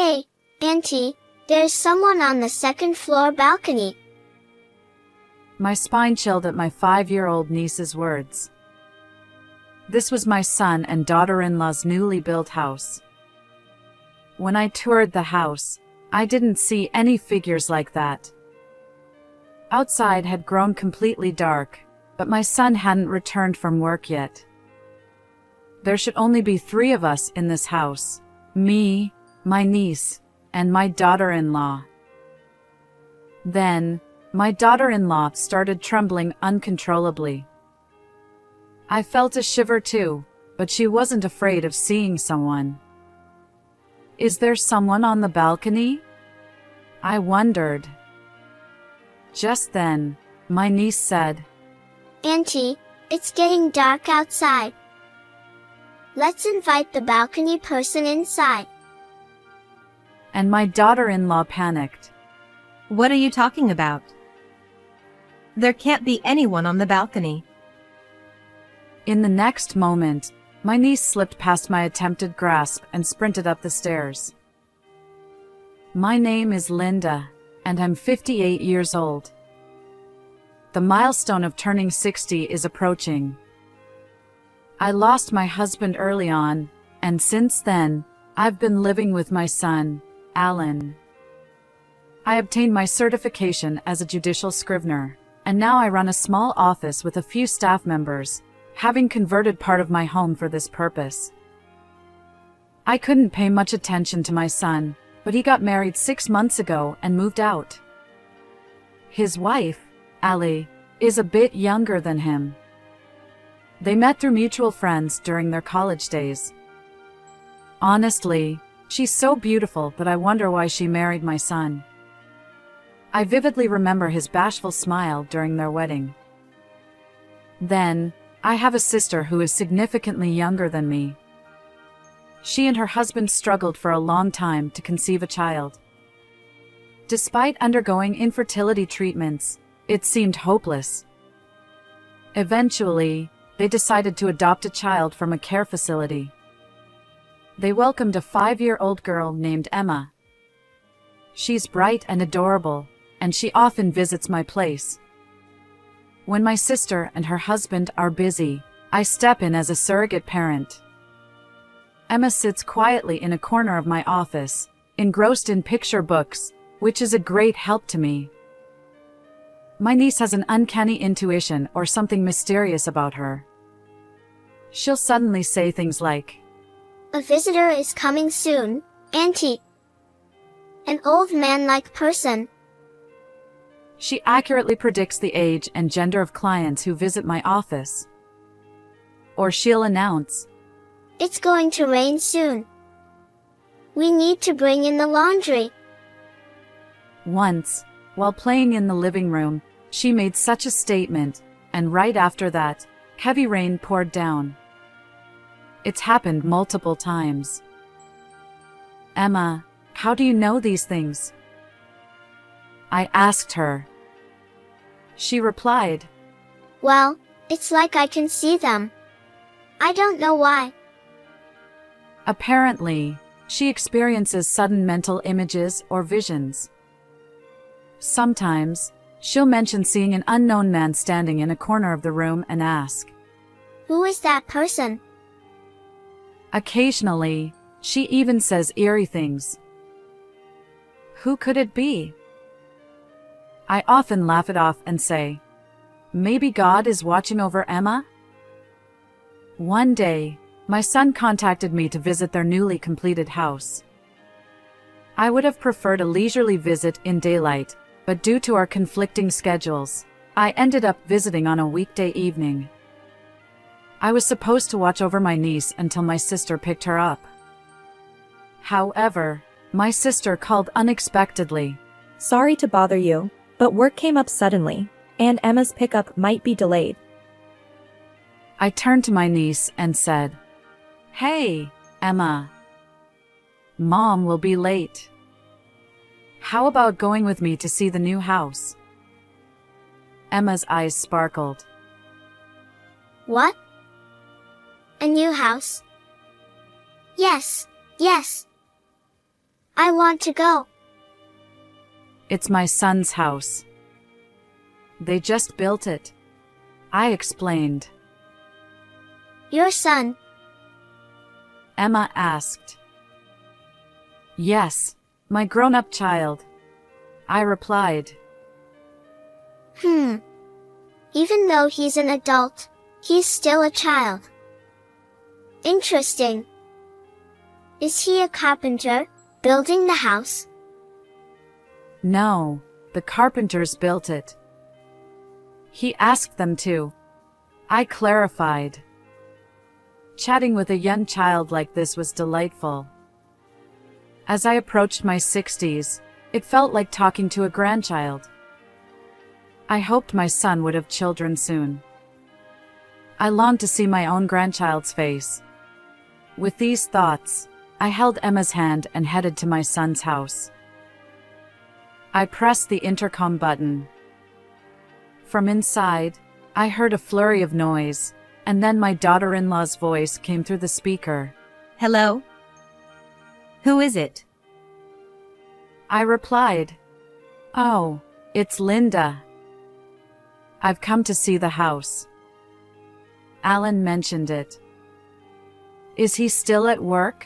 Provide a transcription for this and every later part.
Hey, Auntie, there's someone on the second floor balcony. My spine chilled at my 5-year-old niece's words. This was my son and daughter-in-law's newly built house. When I toured the house, I didn't see any figures like that. Outside had grown completely dark, but my son hadn't returned from work yet. There should only be 3 of us in this house: me, my niece, and my daughter-in-law. Then, my daughter-in-law started trembling uncontrollably. I felt a shiver too, but she wasn't afraid of seeing someone. Is there someone on the balcony? I wondered. Just then, my niece said, Auntie, it's getting dark outside. Let's invite the balcony person inside. And my daughter-in-law panicked. What are you talking about? There can't be anyone on the balcony. In the next moment, my niece slipped past my attempted grasp and sprinted up the stairs. My name is Linda, and I'm 58 years old. The milestone of turning 60 is approaching. I lost my husband early on, and since then, I've been living with my son, Alan. I obtained my certification as a judicial scrivener, and now I run a small office with a few staff members, having converted part of my home for this purpose. I couldn't pay much attention to my son, but he got married 6 months ago and moved out. His wife, Ali, is a bit younger than him. They met through mutual friends during their college days. Honestly, she's so beautiful that I wonder why she married my son. I vividly remember his bashful smile during their wedding. Then, I have a sister who is significantly younger than me. She and her husband struggled for a long time to conceive a child. Despite undergoing infertility treatments, it seemed hopeless. Eventually, they decided to adopt a child from a care facility. They welcomed a 5-year-old girl named Emma. She's bright and adorable, and she often visits my place. When my sister and her husband are busy, I step in as a surrogate parent. Emma sits quietly in a corner of my office, engrossed in picture books, which is a great help to me. My niece has an uncanny intuition or something mysterious about her. She'll suddenly say things like, A visitor is coming soon, Auntie. An old man-like person. She accurately predicts the age and gender of clients who visit my office. Or she'll announce, It's going to rain soon. We need to bring in the laundry. Once, while playing in the living room, she made such a statement, and right after that, heavy rain poured down. It's happened multiple times. Emma, how do you know these things? I asked her. She replied, Well, it's like I can see them. I don't know why. Apparently, she experiences sudden mental images or visions. Sometimes, she'll mention seeing an unknown man standing in a corner of the room and ask, Who is that person? Occasionally, she even says eerie things. Who could it be? I often laugh it off and say, Maybe God is watching over Emma? One day, my son contacted me to visit their newly completed house. I would have preferred a leisurely visit in daylight, but due to our conflicting schedules, I ended up visiting on a weekday evening. I was supposed to watch over my niece until my sister picked her up. However, my sister called unexpectedly. Sorry to bother you, but work came up suddenly, and Emma's pickup might be delayed. I turned to my niece and said, Hey, Emma. Mom will be late. How about going with me to see the new house? Emma's eyes sparkled. What? A new house? Yes, yes. I want to go. It's my son's house. They just built it. I explained. Your son? Emma asked. Yes, my grown-up child. I replied. Even though he's an adult, he's still a child. Interesting. Is he a carpenter, building the house? No, the carpenters built it. He asked them to. I clarified. Chatting with a young child like this was delightful. As I approached my 60s, it felt like talking to a grandchild. I hoped my son would have children soon. I longed to see my own grandchild's face. With these thoughts, I held Emma's hand and headed to my son's house. I pressed the intercom button. From inside, I heard a flurry of noise, and then my daughter-in-law's voice came through the speaker. Hello? Who is it? I replied, Oh, it's Linda. I've come to see the house. Alan mentioned it. Is he still at work?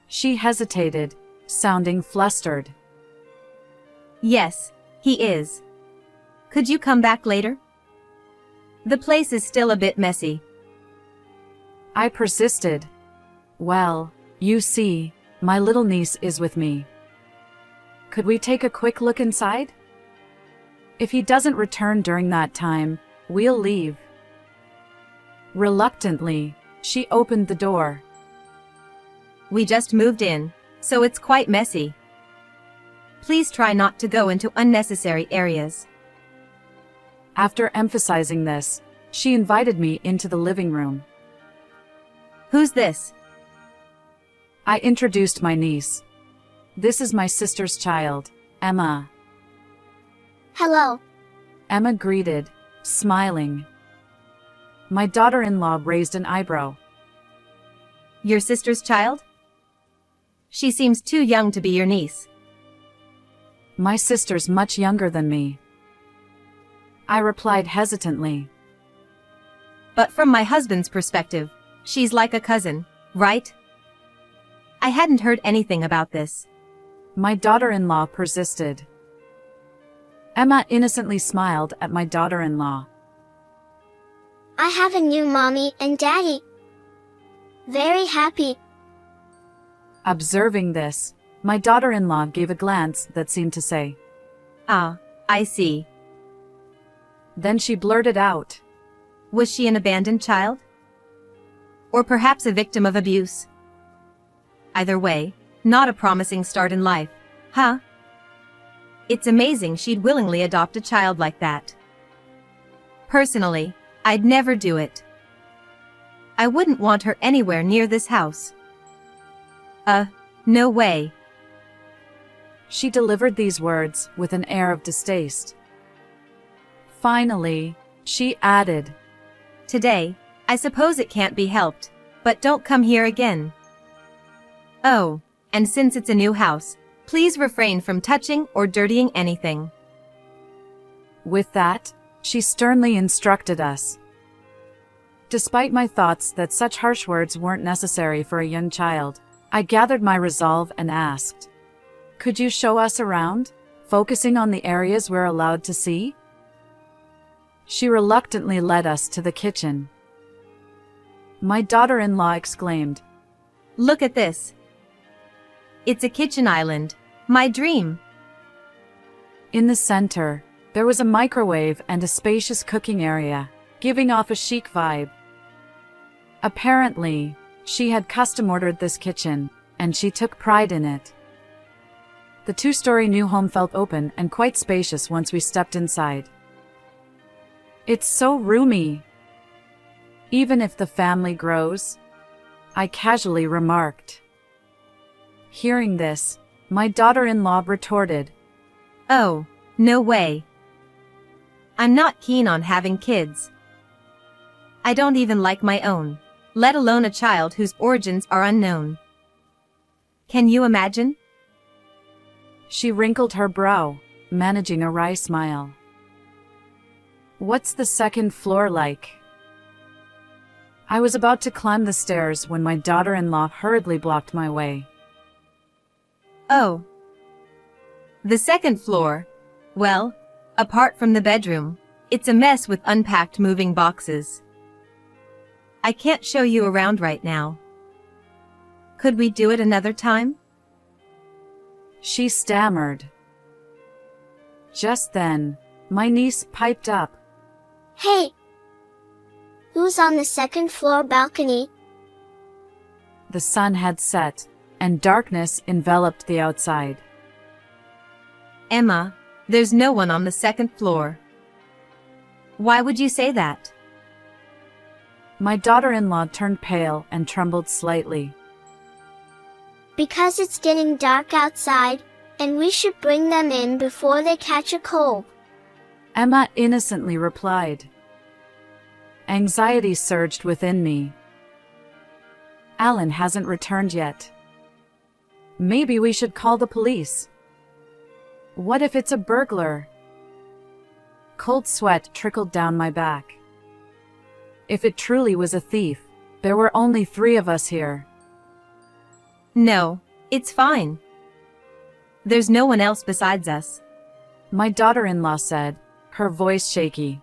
She hesitated, sounding flustered. Yes, he is. Could you come back later? The place is still a bit messy. I persisted. Well, you see, my little niece is with me. Could we take a quick look inside? If he doesn't return during that time, we'll leave. Reluctantly, she opened the door. We just moved in, so it's quite messy. Please try not to go into unnecessary areas. After emphasizing this, she invited me into the living room. Who's this? I introduced my niece. This is my sister's child, Emma. Hello. Emma greeted, smiling. My daughter-in-law raised an eyebrow. Your sister's child? She seems too young to be your niece. My sister's much younger than me. I replied hesitantly. But from my husband's perspective, she's like a cousin, right? I hadn't heard anything about this. My daughter-in-law persisted. Emma innocently smiled at my daughter-in-law. I have a new mommy and daddy. Very happy. Observing this, my daughter-in-law gave a glance that seemed to say, Ah, I see. Then she blurted out, Was she an abandoned child? Or perhaps a victim of abuse? Either way, not a promising start in life, huh? It's amazing she'd willingly adopt a child like that. Personally, I'd never do it. I wouldn't want her anywhere near this house. No way. She delivered these words with an air of distaste. Finally, she added, Today, I suppose it can't be helped, but don't come here again. Oh, and since it's a new house, please refrain from touching or dirtying anything. With that, she sternly instructed us. Despite my thoughts that such harsh words weren't necessary for a young child, I gathered my resolve and asked, Could you show us around, focusing on the areas we're allowed to see? She reluctantly led us to the kitchen. My daughter-in-law exclaimed, Look at this. It's a kitchen island. My dream. In the center, there was a microwave and a spacious cooking area, giving off a chic vibe. Apparently, she had custom-ordered this kitchen, and she took pride in it. The two-story new home felt open and quite spacious once we stepped inside. It's so roomy. Even if the family grows, I casually remarked. Hearing this, my daughter-in-law retorted, Oh, no way. I'm not keen on having kids. I don't even like my own, let alone a child whose origins are unknown. Can you imagine? She wrinkled her brow, managing a wry smile. What's the second floor like? I was about to climb the stairs when my daughter-in-law hurriedly blocked my way. Oh. The second floor. Well, apart from the bedroom, it's a mess with unpacked moving boxes. I can't show you around right now. Could we do it another time? She stammered. Just then, my niece piped up. Hey! Who's on the second floor balcony? The sun had set, and darkness enveloped the outside. Emma, there's no one on the second floor. Why would you say that? My daughter-in-law turned pale and trembled slightly. Because it's getting dark outside, and we should bring them in before they catch a cold. Emma innocently replied. Anxiety surged within me. Alan hasn't returned yet. Maybe we should call the police. What if it's a burglar? Cold sweat trickled down my back. If it truly was a thief, there were only 3 of us here. No, it's fine. There's no one else besides us. My daughter-in-law said, her voice shaky.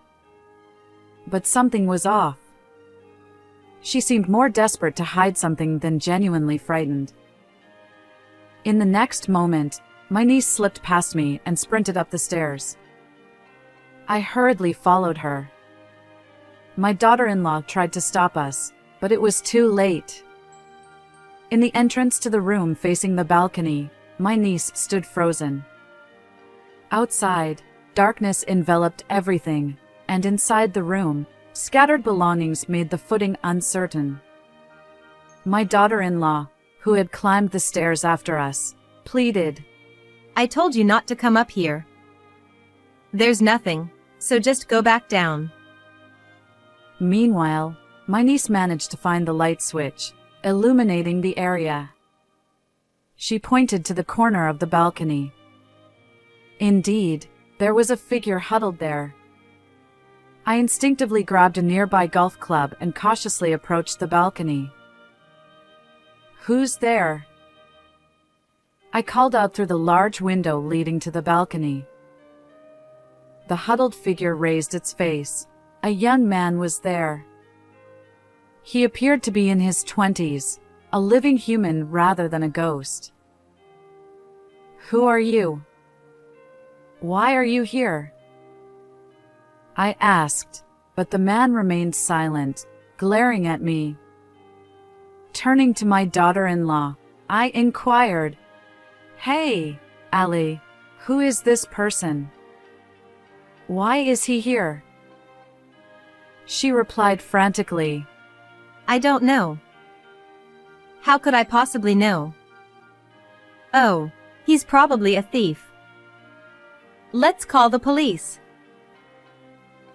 But something was off. She seemed more desperate to hide something than genuinely frightened. In the next moment, my niece slipped past me and sprinted up the stairs. I hurriedly followed her. My daughter-in-law tried to stop us, but it was too late. In the entrance to the room facing the balcony, my niece stood frozen. Outside, darkness enveloped everything, and inside the room, scattered belongings made the footing uncertain. My daughter-in-law, who had climbed the stairs after us, pleaded. I told you not to come up here. There's nothing, so just go back down. Meanwhile, my niece managed to find the light switch, illuminating the area. She pointed to the corner of the balcony. Indeed, there was a figure huddled there. I instinctively grabbed a nearby golf club and cautiously approached the balcony. Who's there? I called out through the large window leading to the balcony. The huddled figure raised its face. A young man was there. He appeared to be in his 20s, a living human rather than a ghost. Who are you? Why are you here? I asked, but the man remained silent, glaring at me. Turning to my daughter-in-law, I inquired, Hey, Ali, who is this person? Why is he here? She replied frantically, I don't know. How could I possibly know? Oh, he's probably a thief. Let's call the police.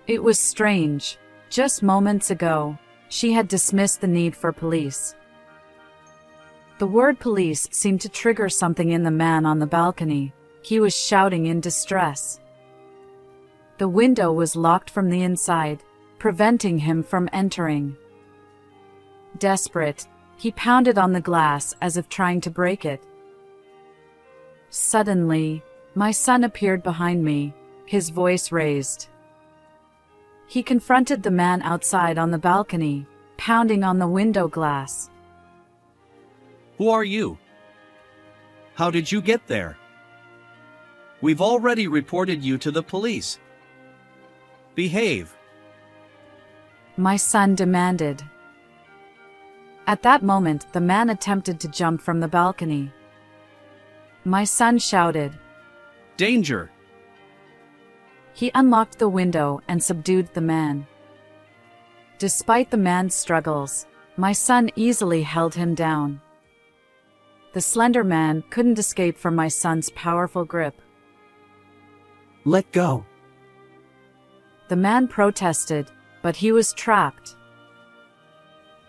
It was strange. Just moments ago, she had dismissed the need for police. The word police seemed to trigger something in the man on the balcony. He was shouting in distress. The window was locked from the inside, preventing him from entering. Desperate, he pounded on the glass as if trying to break it. Suddenly, my son appeared behind me, his voice raised. He confronted the man outside on the balcony, pounding on the window glass. Who are you? How did you get there? We've already reported you to the police. Behave. My son demanded. At that moment, the man attempted to jump from the balcony. My son shouted, Danger! He unlocked the window and subdued the man. Despite the man's struggles, my son easily held him down. The slender man couldn't escape from my son's powerful grip. Let go. The man protested, but he was trapped.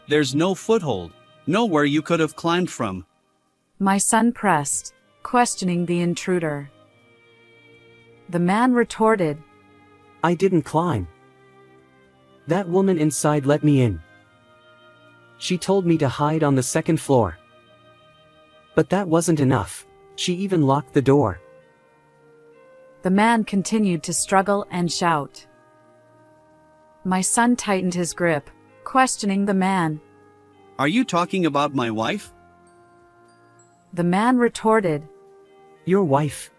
There's no foothold, nowhere you could have climbed from. My son pressed, questioning the intruder. The man retorted, I didn't climb. That woman inside let me in. She told me to hide on the second floor. But that wasn't enough. She even locked the door. The man continued to struggle and shout. My son tightened his grip, questioning the man. Are you talking about my wife? The man retorted, Your wife?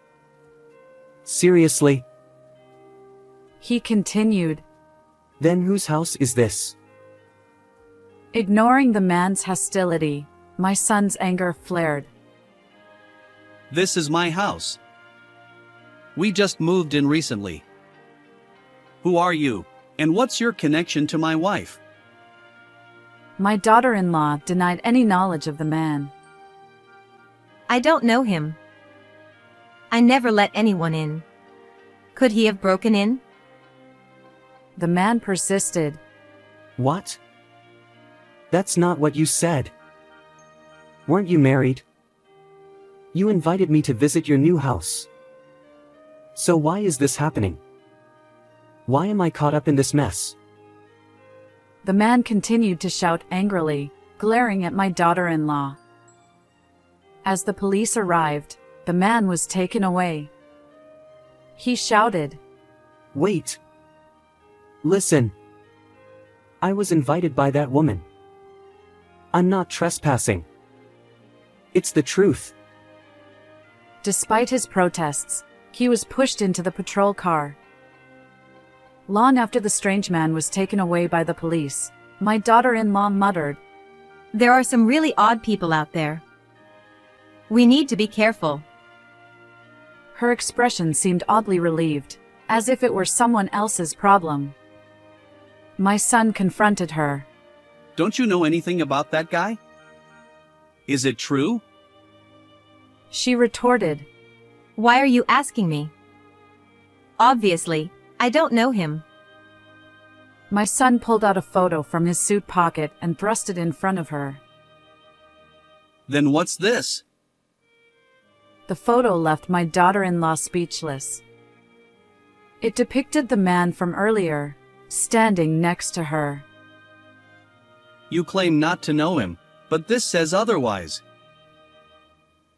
Seriously? He continued, Then whose house is this? ignoring the man's hostility. My son's anger flared. This is my house. We just moved in recently. Who are you, and what's your connection to my wife? My daughter-in-law denied any knowledge of the man. I don't know him. I never let anyone in. Could he have broken in? The man persisted. What? That's not what you said. Weren't you married? You invited me to visit your new house. So why is this happening? Why am I caught up in this mess? The man continued to shout angrily, glaring at my daughter-in-law. As the police arrived, the man was taken away. He shouted, Wait. Listen. I was invited by that woman. I'm not trespassing. It's the truth. Despite his protests, he was pushed into the patrol car. Long after the strange man was taken away by the police, my daughter-in-law muttered, There are some really odd people out there. We need to be careful. Her expression seemed oddly relieved, as if it were someone else's problem. My son confronted her. Don't you know anything about that guy? Is it true? She retorted, Why are you asking me? Obviously, I don't know him. My son pulled out a photo from his suit pocket and thrust it in front of her. Then what's this? The photo left my daughter-in-law speechless. It depicted the man from earlier, standing next to her. You claim not to know him, but this says otherwise.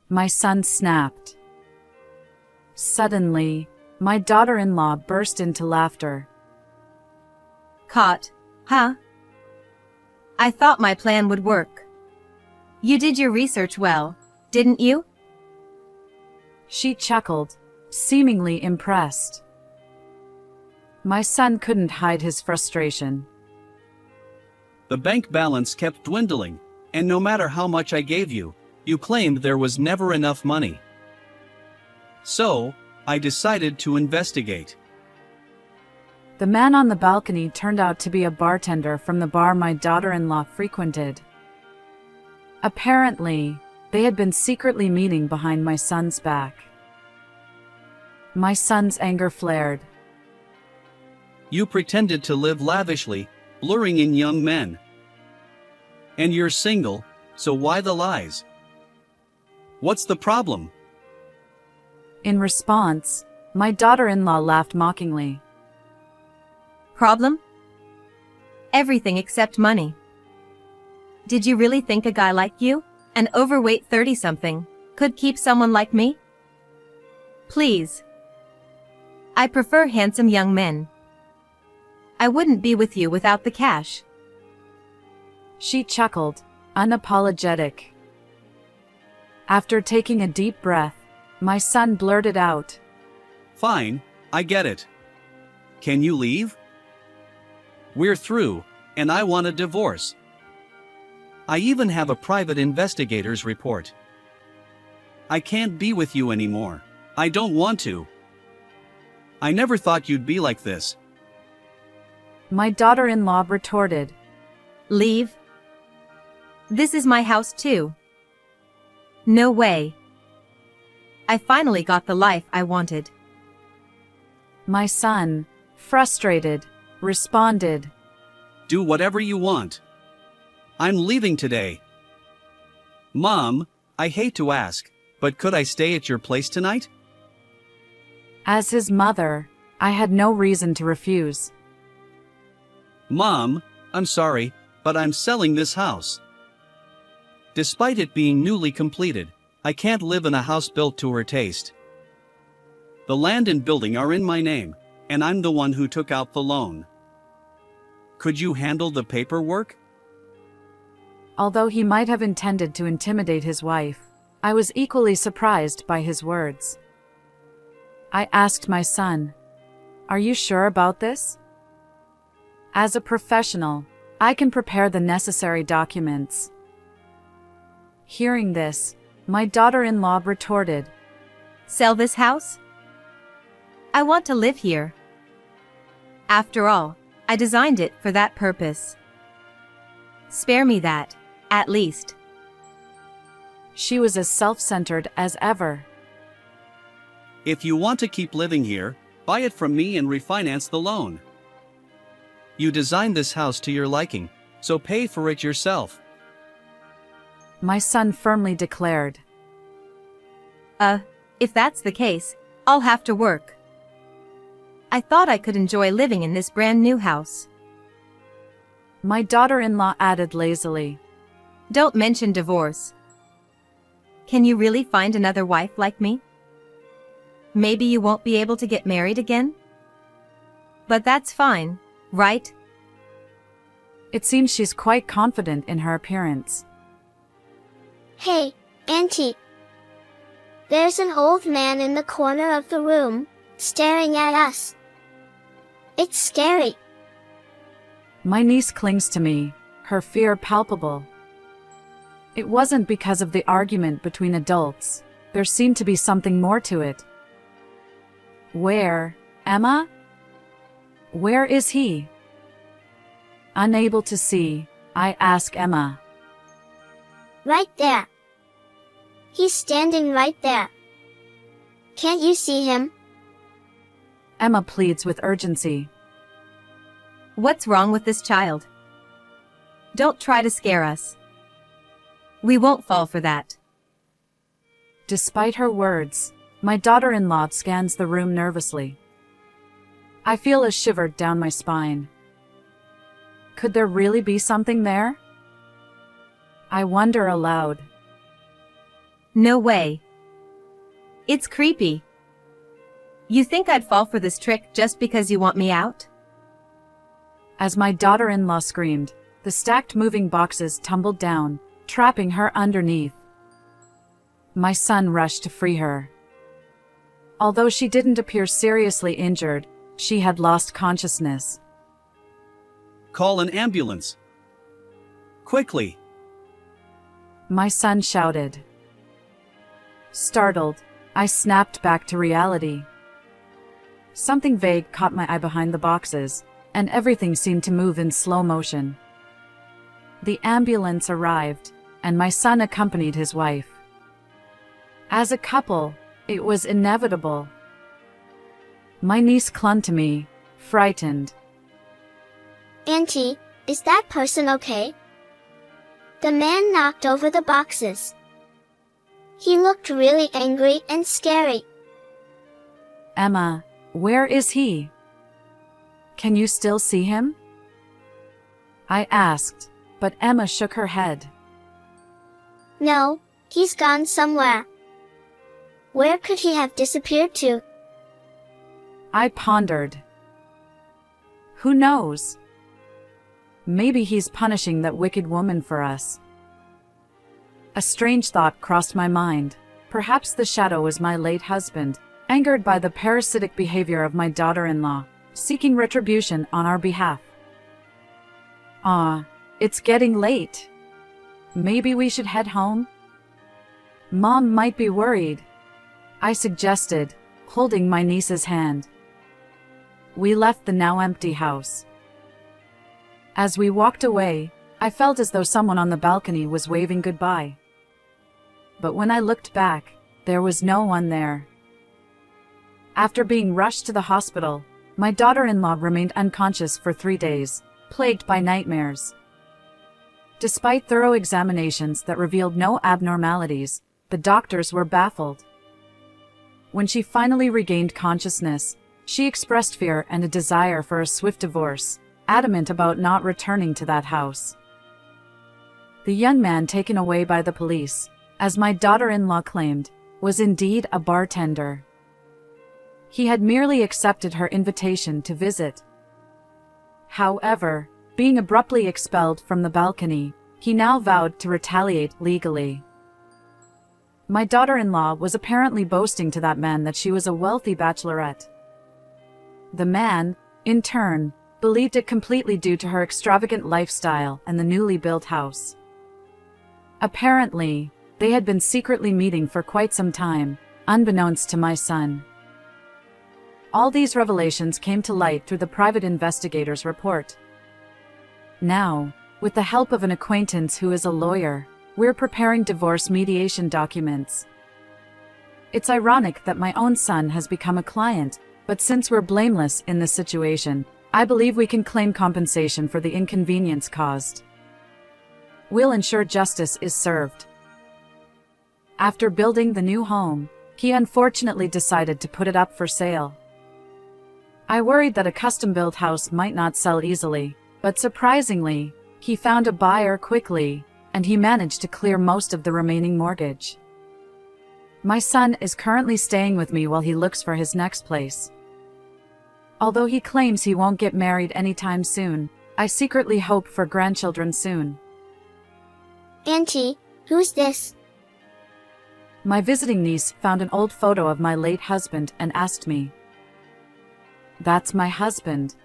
My son snapped. Suddenly, my daughter-in-law burst into laughter. Caught, huh? I thought my plan would work. You did your research well, didn't you? She chuckled, seemingly impressed. My son couldn't hide his frustration. The bank balance kept dwindling, and no matter how much I gave you, you claimed there was never enough money. So, I decided to investigate. The man on the balcony turned out to be a bartender from the bar my daughter-in-law frequented. Apparently, they had been secretly meeting behind my son's back. My son's anger flared. You pretended to live lavishly, luring in young men. And you're single, so why the lies? What's the problem? In response, my daughter-in-law laughed mockingly. Problem? Everything except money. Did you really think a guy like you, an overweight 30-something, could keep someone like me? Please. I prefer handsome young men. I wouldn't be with you without the cash. She chuckled, unapologetic. After taking a deep breath, my son blurted out, Fine, I get it. Can you leave? We're through, and I want a divorce. I even have a private investigator's report. I can't be with you anymore. I don't want to. I never thought you'd be like this. My daughter-in-law retorted, Leave? This is my house too. No way. I finally got the life I wanted. My son, frustrated, responded, Do whatever you want. I'm leaving today. Mom, I hate to ask, but could I stay at your place tonight? As his mother, I had no reason to refuse. Mom, I'm sorry, but I'm selling this house. Despite it being newly completed, I can't live in a house built to her taste. The land and building are in my name, and I'm the one who took out the loan. Could you handle the paperwork? Although he might have intended to intimidate his wife, I was equally surprised by his words. I asked my son, "Are you sure about this?" As a professional, I can prepare the necessary documents. Hearing this, my daughter-in-law retorted, Sell this house? I want to live here. After all, I designed it for that purpose. Spare me that, at least. She was as self-centered as ever. If you want to keep living here, buy it from me and refinance the loan. You designed this house to your liking, so pay for it yourself. My son firmly declared. If that's the case, I'll have to work. I thought I could enjoy living in this brand new house. My daughter-in-law added lazily, Don't mention divorce. Can you really find another wife like me? Maybe you won't be able to get married again? But that's fine, right? It seems she's quite confident in her appearance. Hey, Auntie. There's an old man in the corner of the room, staring at us. It's scary. My niece clings to me, her fear palpable. It wasn't because of the argument between adults. There seemed to be something more to it. Where, Emma? Where is he? Unable to see, I ask Emma. Right there. He's standing right there. Can't you see him? Emma pleads with urgency. What's wrong with this child? Don't try to scare us. We won't fall for that. Despite her words, my daughter-in-law scans the room nervously. I feel a shiver down my spine. Could there really be something there? I wonder aloud. No way. It's creepy. You think I'd fall for this trick just because you want me out? As my daughter-in-law screamed, the stacked moving boxes tumbled down, trapping her underneath. My son rushed to free her. Although she didn't appear seriously injured, she had lost consciousness. Call an ambulance. Quickly. My son shouted. Startled, I snapped back to reality. Something vague caught my eye behind the boxes, and everything seemed to move in slow motion. The ambulance arrived, and my son accompanied his wife. As a couple, it was inevitable. My niece clung to me, frightened. Auntie, is that person okay? The man knocked over the boxes. He looked really angry and scary. Emma, where is he? Can you still see him? I asked, but Emma shook her head. No, he's gone somewhere. Where could he have disappeared to? I pondered. Who knows? Maybe he's punishing that wicked woman for us. A strange thought crossed my mind. Perhaps the shadow was my late husband, angered by the parasitic behavior of my daughter-in-law, seeking retribution on our behalf. It's getting late. Maybe we should head home? Mom might be worried, I suggested, holding my niece's hand. We left the now empty house. As we walked away, I felt as though someone on the balcony was waving goodbye. But when I looked back, there was no one there. After being rushed to the hospital, my daughter-in-law remained unconscious for 3 days, plagued by nightmares. Despite thorough examinations that revealed no abnormalities, the doctors were baffled. When she finally regained consciousness, she expressed fear and a desire for a swift divorce, adamant about not returning to that house. The young man taken away by the police, as my daughter-in-law claimed, was indeed a bartender. He had merely accepted her invitation to visit. However, being abruptly expelled from the balcony, he now vowed to retaliate legally. My daughter-in-law was apparently boasting to that man that she was a wealthy bachelorette. The man, in turn, believed it completely due to her extravagant lifestyle and the newly built house. Apparently, they had been secretly meeting for quite some time, unbeknownst to my son. All these revelations came to light through the private investigator's report. Now, with the help of an acquaintance who is a lawyer, we're preparing divorce mediation documents. It's ironic that my own son has become a client, but since we're blameless in this situation, I believe we can claim compensation for the inconvenience caused. We'll ensure justice is served. After building the new home, he unfortunately decided to put it up for sale. I worried that a custom-built house might not sell easily, but surprisingly, he found a buyer quickly, and he managed to clear most of the remaining mortgage. My son is currently staying with me while he looks for his next place. Although he claims he won't get married anytime soon, I secretly hope for grandchildren soon. Auntie, who's this? My visiting niece found an old photo of my late husband and asked me. "That's my husband."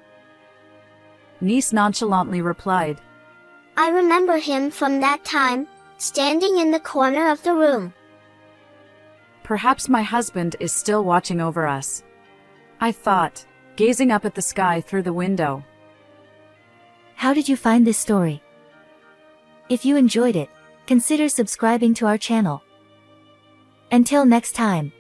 Niece nonchalantly replied. I remember him from that time, standing in the corner of the room. Perhaps my husband is still watching over us, I thought, gazing up at the sky through the window. How did you find this story? If you enjoyed it, consider subscribing to our channel. Until next time.